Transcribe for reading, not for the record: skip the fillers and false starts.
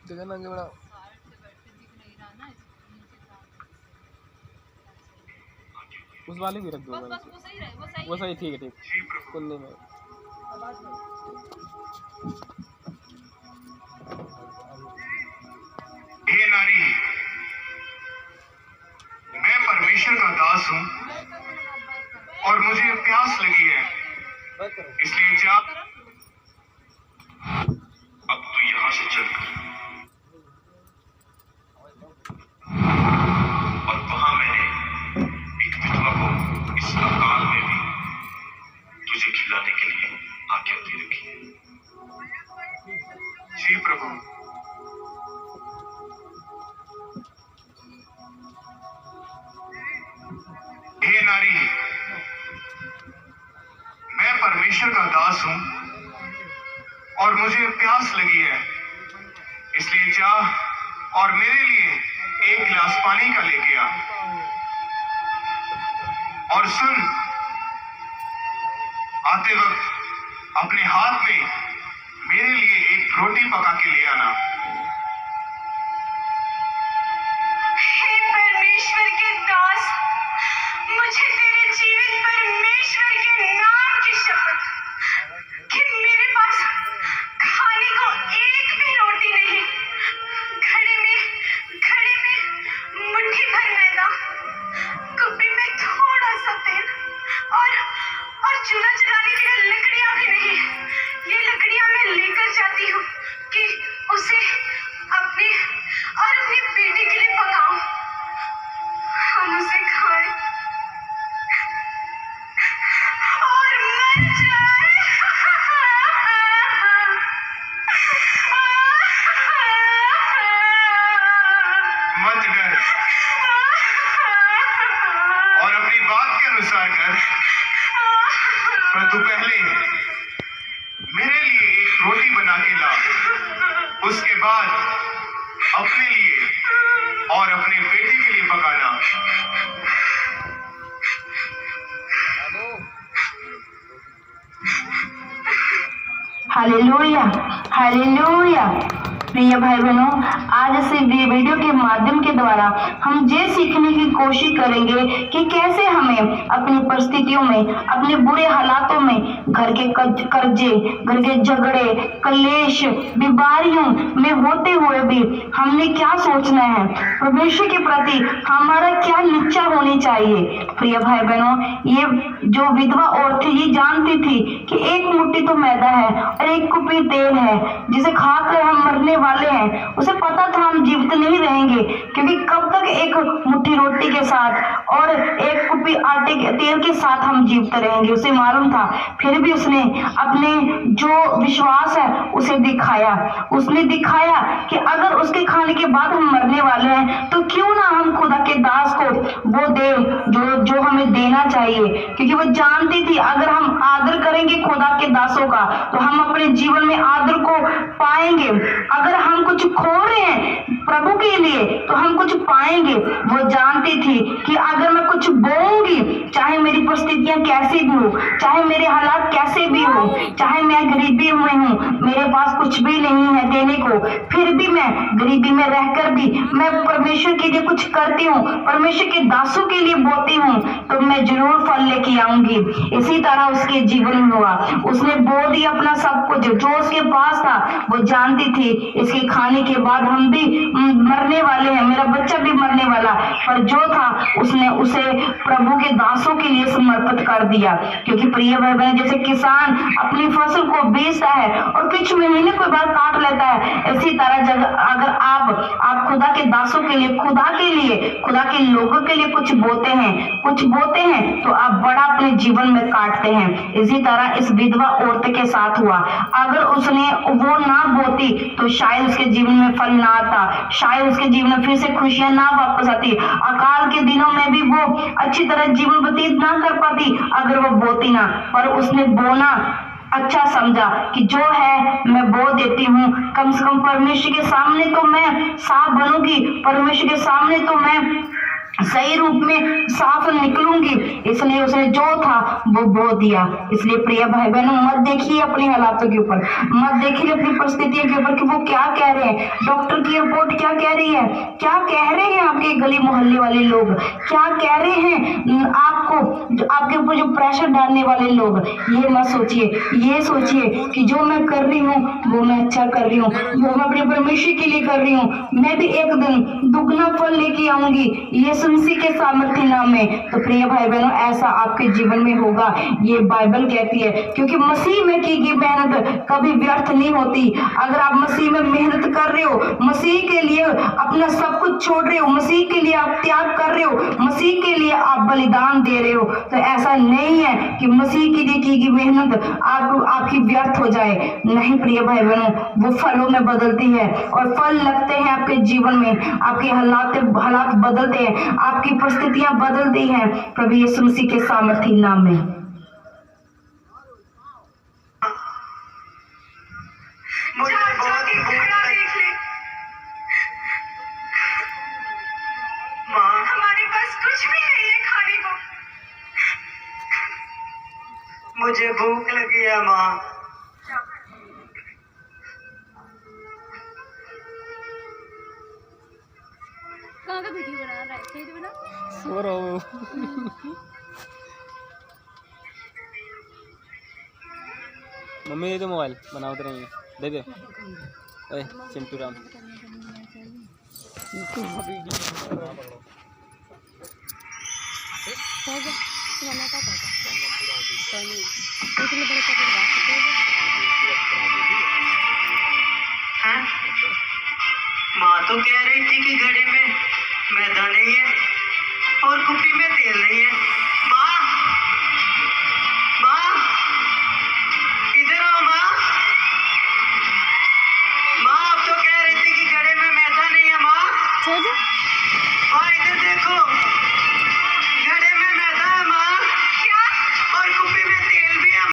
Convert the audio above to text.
जगह ना आगे बढ़ाओ। उस वाले भी रख दो। वो सही ठीक है, ठीक कुन्नी में। हे नारी, मैं परमेश्वर का दास हूँ और मुझे प्यास लगी है, इसलिए जा अब तू यहाँ से चल और वहां मैंने एक विधवा को इस अकाल में भी तुझे खिलाने के लिए आज्ञा दे रखी है। जी प्रभु। हे नारी, मैं परमेश्वर का दास हूं और मुझे प्यास लगी है, इसलिए जा और मेरे लिए एक गिलास पानी का लेके आ। और सुन, आते वक्त अपने हाथ में मेरे लिए एक रोटी पका के ले आना। हे परमेश्वर के दास, मुझे तेरे जीवित परमेश्वर के नाम की शपथ कि मेरे पास खाने को एक भी रोटी नहीं, घड़े में मुट्ठी भर मैदा, कुप्पी में थोड़ा सा तेल और चूल्हा जलाने के लिए लकड़ियां भी नहीं। ये लकड़ियां मैं लेकर जाती हूँ कि उसे अपनी बेटी के लिए पकाऊं, हम उसे खाएं और मर जाए। मत डर और अपनी बात के अनुसार कर, पर तू पहले मेरे लिए एक रोटी बना के ला, उसके बाद अपने लिए और अपने बेटे के लिए पकाना। Hallelujah, hallelujah. प्रिय भाई बहनों, आज इस वीडियो के माध्यम के द्वारा हम ये सीखने की कोशिश करेंगे कि कैसे हमें अपनी परिस्थितियों में, अपने बुरे हालातों में, घर के कर्जे, घर के झगड़े, कलेश, बीमारियों में होते हुए भी हमने क्या सोचना है, परमेश्वर के प्रति हमारा क्या निश्चय होनी चाहिए। प्रिय भाई बहनों, ये जो विधवा औरत थी ये जानती थी कि एक मुट्ठी तो मैदा है और एक कुप्पी तेल है जिसे खाकर हम मरने वाले हैं। उसे पता था हम जीवित नहीं रहेंगे, क्योंकि कब तक एक मुट्ठी रोटी के साथ और एक कुप्पी आटे के तेल के साथ हम जीवित रहेंगे, उसे मालूम था। फिर भी उसने अपने जो विश्वास है उसे दिखाया। उसने दिखाया कि अगर उसके खाने के बाद हम मरने वाले हैं तो क्यों ना हम खुदा के दास को वो दे जो हमें देना चाहिए, क्योंकि वो जानती थी अगर हम आदर करेंगे खुदा के दासों का तो हम अपने जीवन में आदर को पाएंगे। अगर हम कुछ खो रहे हैं प्रभु के लिए तो हम कुछ पाएंगे। वो जानती थी कि अगर मैं कुछ बोऊंगी, चाहे मेरी परिस्थितियां कैसी भी हो, चाहे मेरे हालात कैसे भी हो, चाहे मैं गरीबी में हूँ, मेरे पास कुछ भी नहीं है देने को, फिर भी मैं गरीबी में रहकर भी मैं परमेश्वर के लिए कुछ करती हूँ, परमेश्वर के दासों के लिए बोती हूँ, तो मैं जरूर फल लेके आऊंगी। इसी तरह उसके जीवन में हुआ। उसने बो दिया अपना सब कुछ जो उसके पास था। वो जानती थी इसके खाने के बाद हम भी मरने वाले हैं, मेरा बच्चा भी मरने वाला, पर जो था उसने उसे प्रभु के दासों के लिए समर्पित कर दिया। क्योंकि प्रिय भाई बहन, जैसे किसान अपनी फसल को बेचता है और कुछ महीने के बाद काट लेता है, इसी तरह अगर आप खुदा के दासों के लिए, खुदा के लोगों के लिए कुछ बोते हैं तो आप बड़ा अपने जीवन में काटते हैं। इसी तरह इस विधवा औरत के साथ हुआ। अगर उसने वो ना बोती तो शायद उसके जीवन में फल ना आता, शायद उसके जीवन में फिर से खुशियां ना वापस आती, अकाल के दिनों में भी वो अच्छी तरह जीवन व्यतीत ना कर पाती अगर वो बोती ना। पर उसने बोना अच्छा समझा कि जो है मैं बो देती हूँ, कम से कम परमेश्वर के सामने तो मैं साफ बनूंगी, परमेश्वर के सामने तो मैं सही रूप में साफ निकलूंगी, इसलिए उसने जो था वो बो दिया। इसलिए प्रिय भाई बहनों, मत देखिए अपने हालातों के ऊपर, मत देखिए अपनी परिस्थितियों के ऊपर कि वो क्या कह रहे हैं, डॉक्टर की रिपोर्ट क्या कह रही है, क्या कह रहे हैं आपके गली मोहल्ले वाले लोग, क्या कह रहे हैं आपको, आपके ऊपर जो प्रेशर डालने वाले लोग। ये मत सोचिए, ये सोचिए कि जो मैं कर रही हूँ वो मैं अच्छा कर रही हूँ, वो मैं अपने परमेश्वर के लिए कर रही हूँ, मैं भी एक दिन दुगना फल लेके आऊंगी यीशु मसीह के सामर्थ्य नाम में। तो प्रिय भाई बहनों, ऐसा आपके जीवन में होगा, ये बाइबल कहती है, क्योंकि मसीह में की गई मेहनत कभी व्यर्थ नहीं होती। अगर आप मसीह में मेहनत कर रहे हो, मसीह के लिए अपना सब कुछ छोड़ रहे हो, मसीह के लिए आप त्याग कर रहे हो, मसीह के लिए आप बलिदान दे रहे हो, तो ऐसा नहीं है कि मसीह के लिए की गई मेहनत आपकी व्यर्थ हो जाए। नहीं प्रिय भाई बहनों, वो फलों में बदलती है और फल लगते हैं आपके जीवन में, आपके हालात बदलते हैं, आपकी परिस्थितियां बदलती हैं प्रभु यीशु मसीह के सामर्थ्य नाम में। मुझे बहुत भूख देख ले माँ, हमारे पास कुछ भी नहीं है खाने को। मुझे भूख लगी है माँ। कहाँ का वीडियो बना रहा है? सही तो बना। सो रहा हूँ। मम्मी दे दो मोबाइल, बनाओ तो नहीं दे दे। ओए चिंटू राम माँ तो कह रही थी कि घड़े में मैदा नहीं है और कुप्पी में तेल नहीं है।